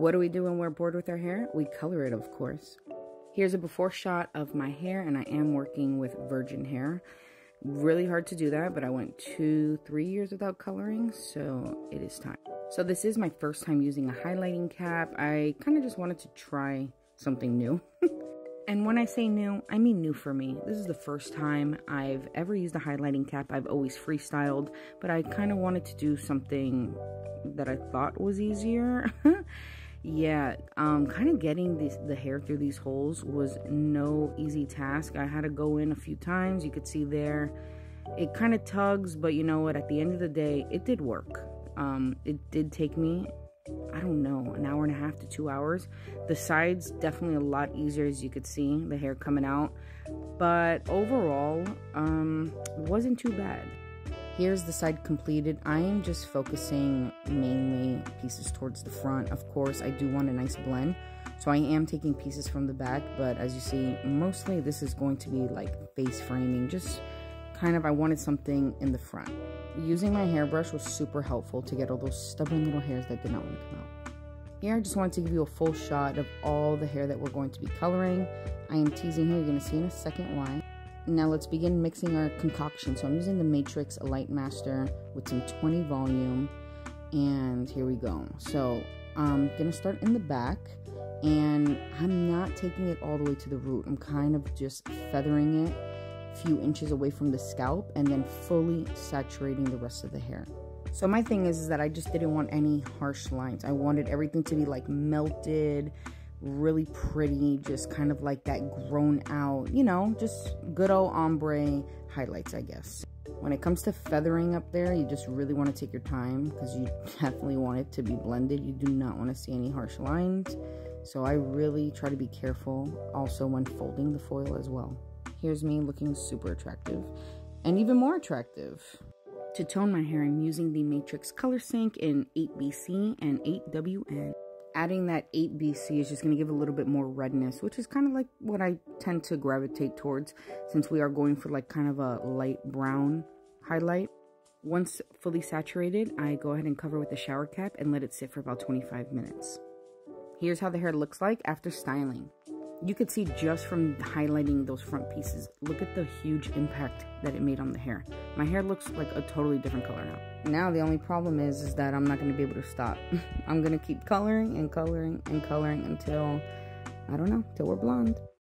What do we do when we're bored with our hair? We color it, of course. Here's a before shot of my hair, and I am working with virgin hair. Really hard to do that, but I went 2-3 years without coloring, so it is time. So this is my first time using a highlighting cap. I kind of just wanted to try something new. And when I say new, I mean new for me. This is the first time I've ever used a highlighting cap. I've always freestyled, but I kind of wanted to do something that I thought was easier. Yeah, kind of getting the hair through these holes was no easy task. I had to go in a few times. You could see there, it kind of tugs, but you know what? At the end of the day, it did work. It did take me, I don't know, an hour and a half to 2 hours. The sides definitely a lot easier, as you could see the hair coming out, but overall it wasn't too bad. Here's the side completed. I am just focusing mainly pieces towards the front. Of course, I do want a nice blend, so I am taking pieces from the back, but as you see, mostly this is going to be like face framing, just kind of, I wanted something in the front. Using my hairbrush was super helpful to get all those stubborn little hairs that did not want to come out. Here, I just wanted to give you a full shot of all the hair that we're going to be coloring. I am teasing here, you're going to see in a second why. Now let's begin mixing our concoction. So I'm using the Matrix Light Master with some 20 volume, and here we go. So I'm going to start in the back, and I'm not taking it all the way to the root. I'm kind of just feathering it a few inches away from the scalp and then fully saturating the rest of the hair. So my thing is that I just didn't want any harsh lines. I wanted everything to be like melted, really pretty, just kind of like that grown out, you know, just good old ombre highlights, I guess. When it comes to feathering up there, you just really want to take your time because you definitely want it to be blended. You do not want to see any harsh lines. So I really try to be careful also when folding the foil as well. Here's me looking super attractive and even more attractive. To tone my hair, I'm using the Matrix Color Sync in 8BC and 8WN. Adding that 8BC is just going to give a little bit more redness, which is kind of like what I tend to gravitate towards since we are going for like kind of a light brown highlight. Once fully saturated, I go ahead and cover with a shower cap and let it sit for about 25 minutes. Here's how the hair looks like after styling. You could see just from highlighting those front pieces, look at the huge impact that it made on the hair. My hair looks like a totally different color now. Now the only problem is that I'm not going to be able to stop. I'm going to keep coloring and coloring and coloring until, I don't know, till we're blonde.